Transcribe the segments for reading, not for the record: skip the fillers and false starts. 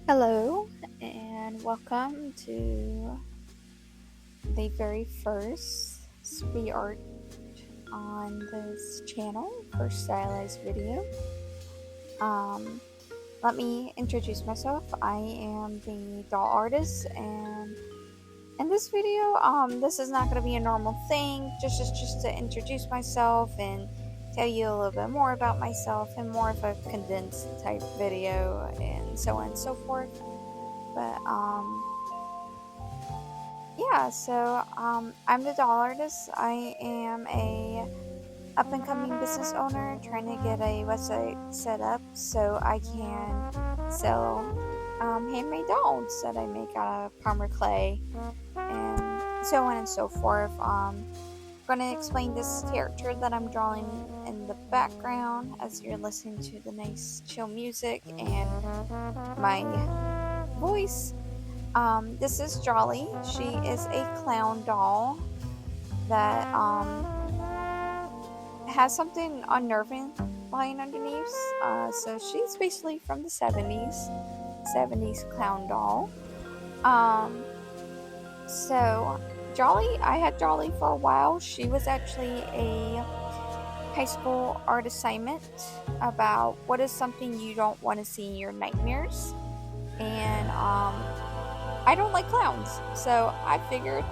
Hello, and welcome to the very first speed art on this channel for stylized video. Um, Let me introduce myself. I am the doll artist, and in this video, this is not going to be a normal thing. Just to introduce myself and tell you a little bit more about myself, and more of a condensed type video, and so on and so forth. But yeah, I'm the doll artist. I am a up and coming business owner trying to get a website set up so I can sell handmade dolls that I make out of polymer clay and so on and so forth. Going to explain this character that I'm drawing in the background as you're listening to the nice chill music and my voice. This is Jolly. She is a clown doll that has something unnerving lying underneath. So she's basically from the 70s clown doll. Um, so Jolly, I had Jolly for a while. She was actually a high school art assignment about what is something you don't want to see in your nightmares. And I don't like clowns, so I figured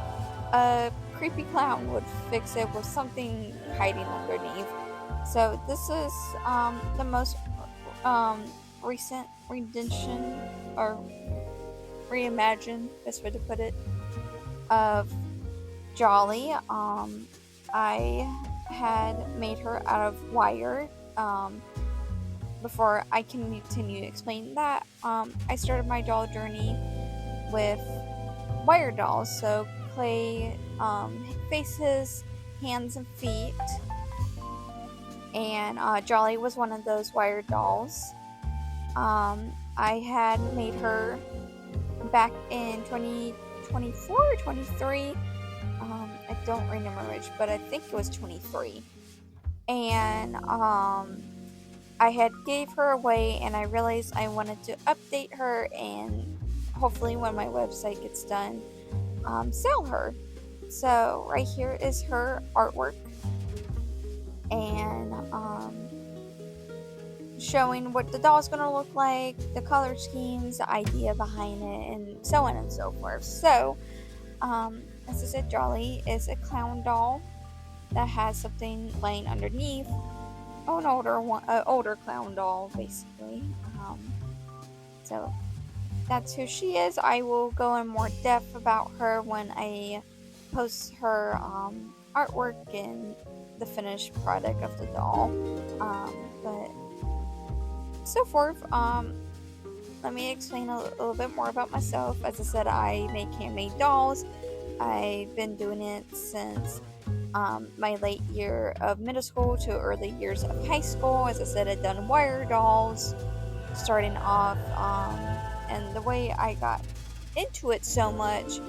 a creepy clown would fix it with something hiding underneath. So this is the most um, recent rendition or reimagined, best way to put it, of Jolly. I had made her out of wire. Before I can continue to explain that, I started my doll journey with wire dolls, so clay faces, hands, and feet. And Jolly was one of those wire dolls. I had made her back in 2024 or 23. I don't remember which, but I think it was 23. And I had gave her away, and I realized I wanted to update her, and hopefully when my website gets done, sell her. So right here is her artwork, and showing what the doll's gonna look like, the color schemes, the idea behind it, and so on and so forth. So, as I said, Jolly is a clown doll that has something laying underneath. Oh, an older one, older clown doll, basically. So that's who she is. I will go in more depth about her when I post her artwork and the finished product of the doll. But so forth. Let me explain a little bit more about myself. As I said, I make handmade dolls. I've been doing it since my late year of middle school to early years of high school. As I said, I've done wire dolls starting off, and the way I got into it so much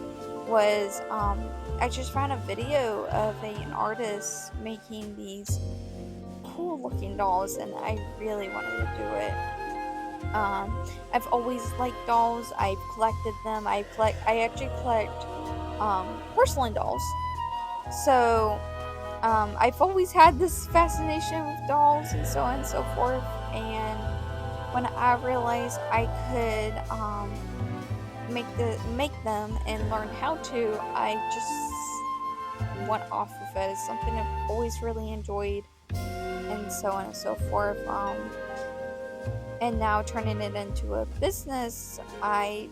was I just found a video of an artist making these cool looking dolls, and I really wanted to do it. I've always liked dolls. I've collected them. I actually collect porcelain dolls. So I've always had this fascination with dolls and so on and so forth. And when I realized I could make them and learn how to, I just went off of it. It's something I've always really enjoyed, and so on and so forth. And now turning it into a business, I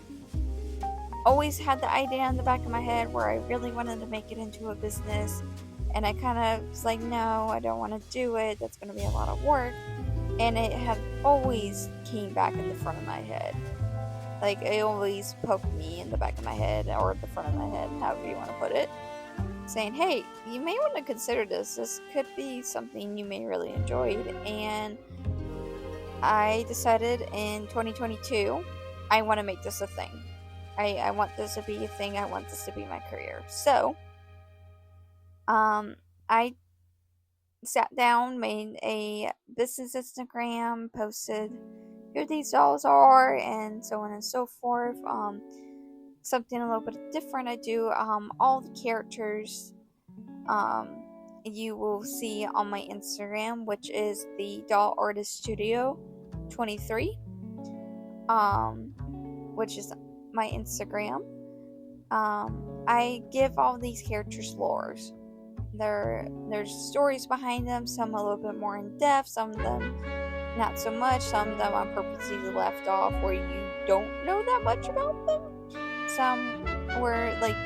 always had the idea in the back of my head where I really wanted to make it into a business, and I kind of was like, no, I don't want to do it. That's going to be a lot of work. And it had always came back in the front of my head. Like, it always poked me in the back of my head, or the front of my head, however you want to put it, saying, hey, you may want to consider this. This could be something you may really enjoy. And I decided in 2022, I want to make this a thing. I want this to be a thing. I want this to be my career. So, I sat down, made a business Instagram, posted who these dolls are, and so on and so forth. Something a little bit different I do, all the characters you will see on my Instagram, which is the Doll Artist Studio 23, which is my Instagram. I give all these characters lores. There's stories behind them, some a little bit more in depth, some of them not so much, some of them I purposely left off where you don't know that much about them. Some where like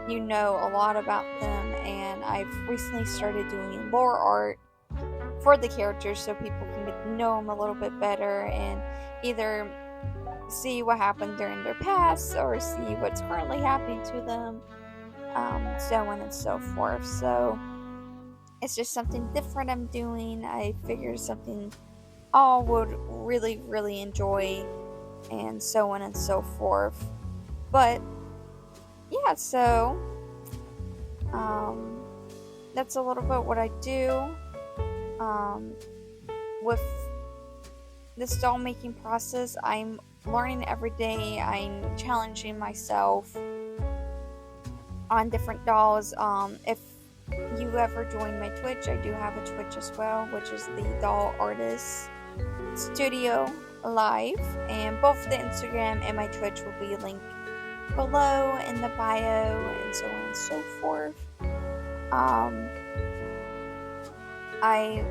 you know a lot about them, and I've recently started doing lore art for the characters so people can get to know them a little bit better and either see what happened during their past or see what's currently happening to them, so on and so forth. So it's just something different I'm doing. I figured something all would really enjoy, and so on and so forth. But yeah, so that's a little bit what I do with this doll making process. I'm learning every day. I'm challenging myself on different dolls. If you ever join my Twitch, I do have a Twitch as well, which is the Doll Artist Studio Live, and both the Instagram and my Twitch will be linked below in the bio, and so on and so forth. I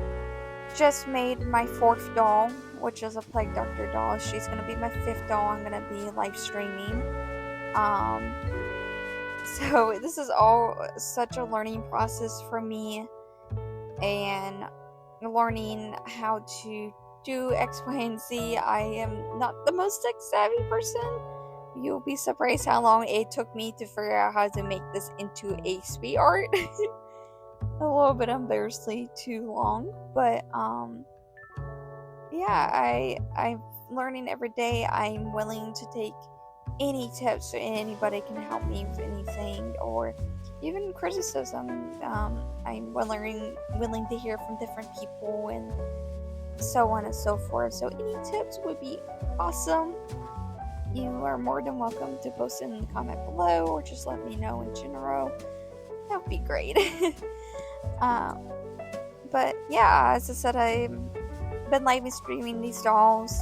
just made my 4th doll, which is a Plague Doctor doll. She's gonna be my 5th doll I'm gonna be live streaming. So this is all such a learning process for me, and learning how to do X, Y, and Z. I am not the most tech savvy person. You'll be surprised how long it took me to figure out how to make this into ASP art. A little bit embarrassingly too long, but yeah, I'm learning every day. I'm willing to take any tips, so anybody can help me with anything, or even criticism. I'm willing to hear from different people, and so on and so forth. So any tips would be awesome. You are more than welcome to post it in the comment below, or just let me know in general. That would be great. But yeah, as I said, I've been live streaming these dolls.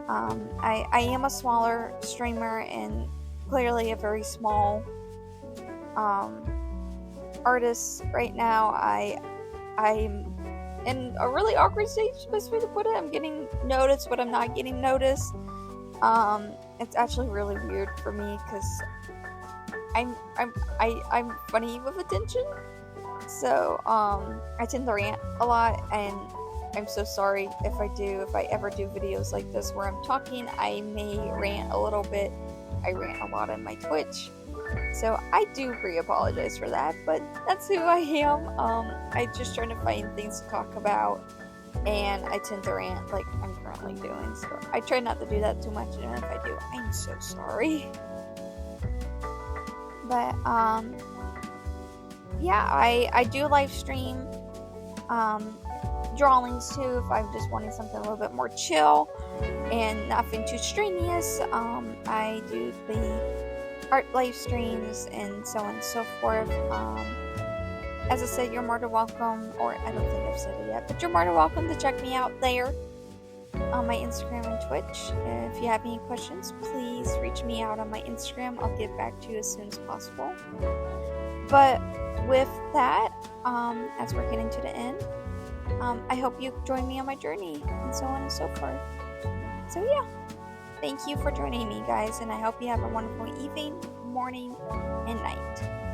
I am a smaller streamer and clearly a very small artist right now. I'm in a really awkward stage, best way to put it. I'm getting noticed, but I'm not getting noticed. It's actually really weird for me because I'm funny with attention. So I tend to rant a lot, and I'm so sorry if I ever do videos like this where I'm talking, I may rant a little bit. I rant a lot on my Twitch, so I do pre-apologize for that, but that's who I am. I just trying to find things to talk about, and I tend to rant like I'm currently doing, so I try not to do that too much, and if I do, I'm so sorry. But yeah, I do live stream drawings too if I'm just wanting something a little bit more chill and nothing too strenuous. I do the art live streams and so on and so forth. As I said, you're more than welcome, or I don't think I've said it yet, but you're more than welcome to check me out there on my Instagram and Twitch. If you have any questions, please reach me out on my Instagram. I'll get back to you as soon as possible. But with that, as we're getting to the end, I hope you join me on my journey, and so on and so forth. So yeah, thank you for joining me, guys, and I hope you have a wonderful evening, morning, and night.